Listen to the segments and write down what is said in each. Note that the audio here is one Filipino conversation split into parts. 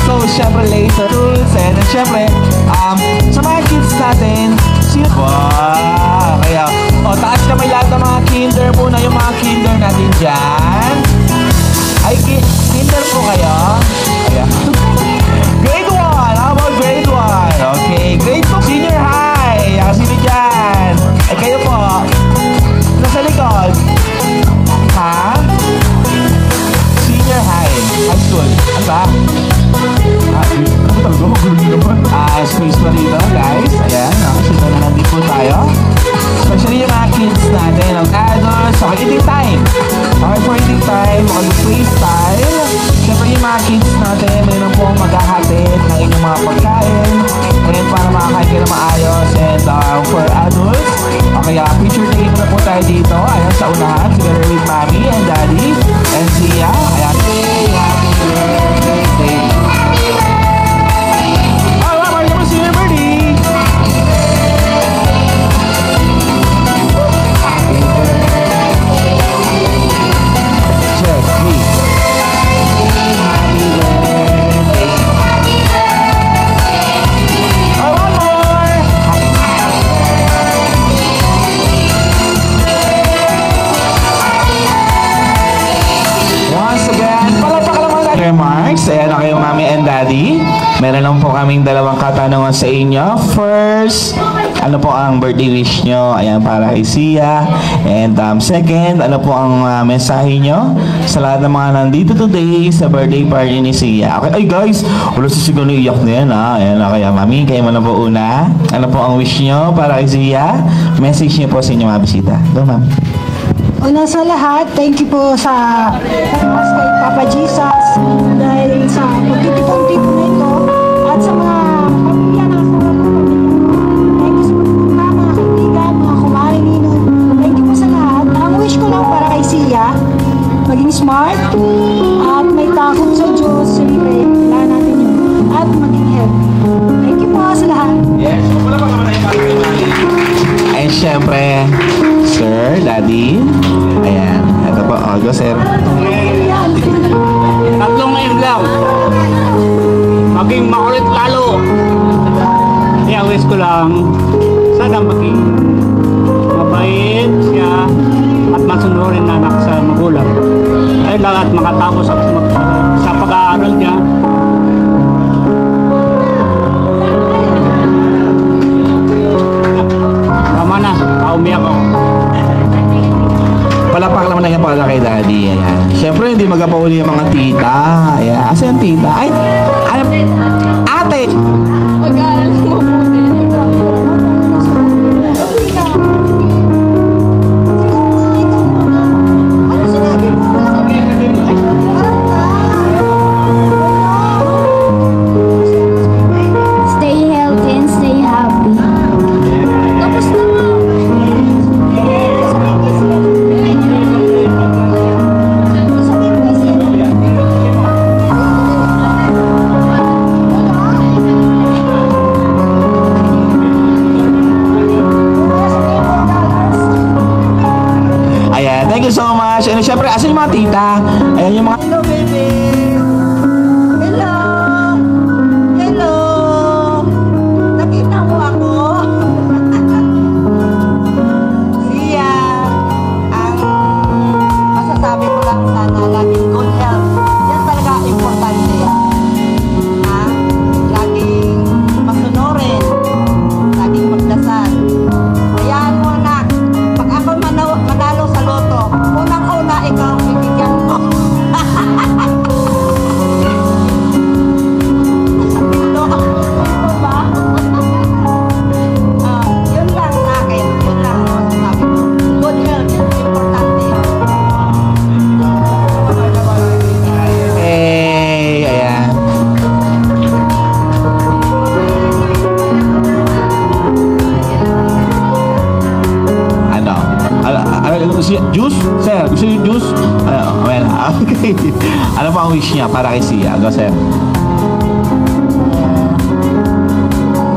So, syempre, laser tools. And then, syempre, sa mga kids natin, sino? Wow! Kaya, taas kamay lahat ng mga kinder muna, yung mga kinder natin dyan. Ay, kinder po kayo? Ayan. Grade 1! How about grade 1? Okay, grade 2, senior high. Sino dyan? Ay, kayo po. Nasa likod. Ha? Senior high. High school. Ano ba? Space pa dito, guys. Ayan, nakasita na lang din po tayo. Especially yung mga kids natin, ang adults. Okay, eating time. Okay, for eating time, okay, play style. Siyempre yung mga kids natin, mayroon po ang maghahatid ng inyong mga pagkain. And para makakain kayo na maayos. And for adults, okay, picture taking na po tayo dito. Ayan, sa unahan, together with mommy and daddy. And Zia, ayan. Happy birthday. Remarks. Ayan na kayo, mommy and daddy. Meron lang po kaming dalawang katanungan sa inyo. First, ano po ang birthday wish nyo? Ayan, para kay Sia. And second, ano po ang mensahe nyo sa lahat ng mga nandito today sa birthday party ni Sia? Okay, ay guys, wala si siguro iyak na yan, ha? Ayan na kaya, mami, kayo mo na po una. Ano po ang wish nyo para kay Sia? Message nyo po sa inyo mga bisita. Go, ma'am. Una sa lahat, thank you po sa kay Papa Jesus dahil sa pagtitipon-tipon nito at sa mga pamilya na thank you sa mga kaibigan, mga kumari nino. Thank you po sa lahat. Ang wish ko lang para kay Sia, maging smart at may takot sa Diyos. Siyempre, kailangan natin yun. At maging healthy. Thank you po sa lahat. Yes. Wala pa naman tayo para kay Mali. And syempre, sir, daddy. Ayan. Ito po. Go, sir. Tatlong ngayon lang. Maging makulit lalo. Kaya wish ko lang, sana maging mabait siya at masunurin na anak sa magulang. Ayun lang at makatapos sa pag-aaral niya. Tama na, paumiyak ako. Palapak naman na yan para kay daddy. Ayan. Siyempre, hindi magkapauli yung mga tita. Ayan. Asa yung tita? Ay! Ate! Mag-aaral mo mabuti. Stay healthy and stay happy. Tapos na. Thank you so much. And syempre, asan yung mga tita? Ayan yung mga... Hello, baby. Hello. Hello. Nakita mo ako? Sia, ang masasabi ko lang sana, laging good health. Yan talaga importante. Ha? Laging masunurin. Laging magdasal. Hayaan mo, anak. Pag ako manalo sa loto, unang-una ikaw ang bibigyan mo. Yun lang sa akin. Yun lang ang masasabi ko. Good health. Importante. Hey! Ayan. Juice? Sir, gusto niyo juice? Well, okay. Ano pa ang wish niya para kay Sia? Go, sir.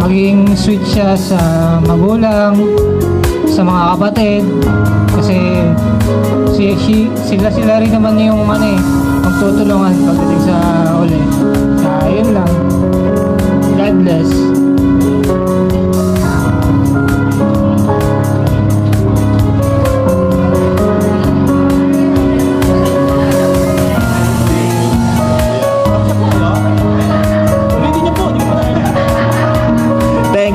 Maging sweet siya sa magulang, sa mga kapatid, kasi sila rin naman yung magtutulungan pagdating sa uli. Yun lang.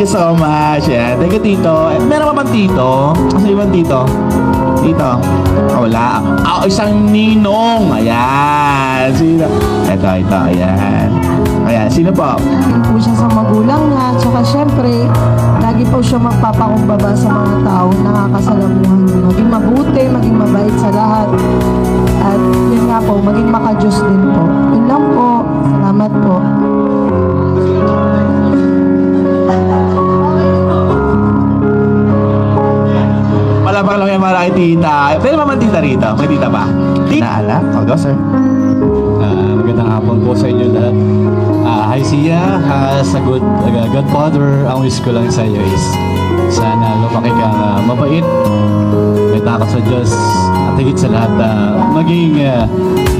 you so much. Yan. Thank you, Tito. Meron pa bang Tito? Kasi ibang Tito? Tito? Wala. Isang ninong. Ayan. Sino? Ito. Ayan. Ayan. Sino po? po siya sa magulang niya. Tsaka syempre, lagi po siya magpapakumbaba sa mga tao nakakasalamuhan niya. Maging mabuti, maging mabait sa lahat. At yun nga po, maging makajos din po. Yun lang po. Salamat po. Palapang lang yan para kay Tita. Pwede naman Tita rito. May Tita ba? Tita anak? I'll go, sir. Magandang hapon po sa inyo lahat. Hi Sia, as a good godfather, ang wish ko lang sa iyo is sana lumaki kang mabait, may takot sa Diyos, at higit sa lahat maging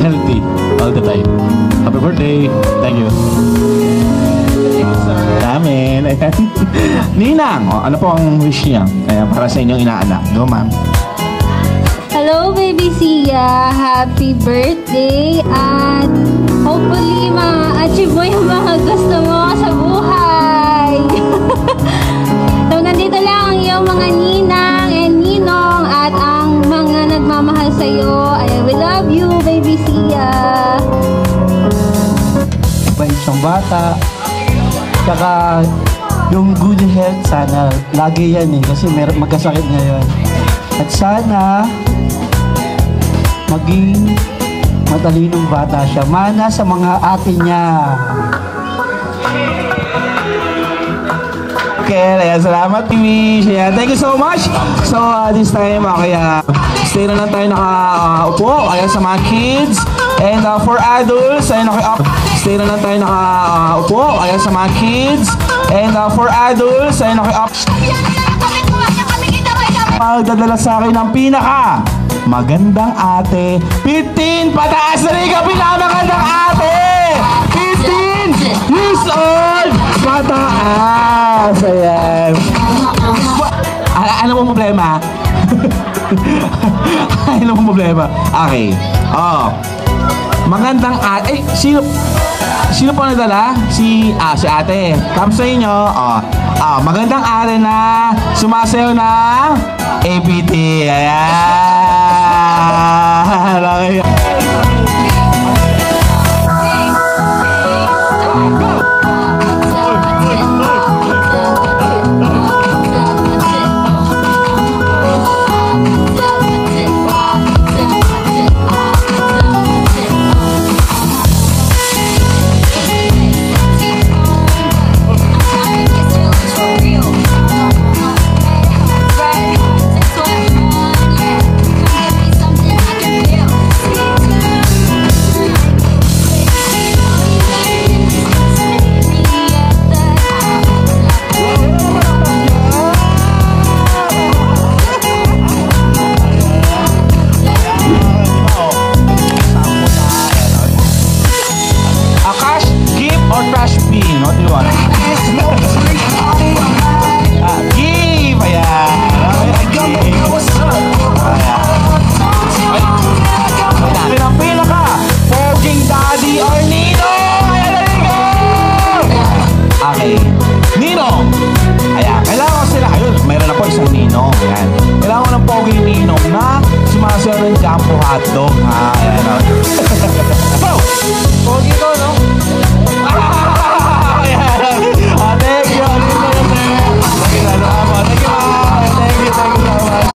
healthy all the time. Happy birthday! Thank you! Amen. Ayan. Ninang, ano po ang wish niya? Ayan, para sa inyong inaanak. Go, ma'am. Hello, baby Sia. Happy birthday. At hopefully, ma-achieve mo yung mga gusto mo sa buhay. So, nandito lang ang iyong mga ninang and ninong at ang mga nagmamahal sa'yo. We love you, baby Sia. Bait siyang bata. Saka yung good health sana, lagi yan kasi magkasakit ngayon. At sana maging matalinong bata siya. Mana sa mga ate niya. Okay, ayan, salamat, Mish. Ayan, thank you so much. So, this time, kaya stay na lang tayo nakaupo. Ayan, sa mga kids. And for adults, ayan, stay na lang tayo nakaupo. Ayan, sa mga kids. And for adults, ayan, magdadala sa akin ng pinaka magandang ate. 15 pataas na rin ka, pinakamagandang ate. 15 years old pataas. Ayan. Ano mo problema? Ano mo problema? Okay. Magandang ate. Sino po nadala? Si ate. Tapos sa inyo, magandang ate na sumasayaw ng APT. Ayan. Okay. Ninong!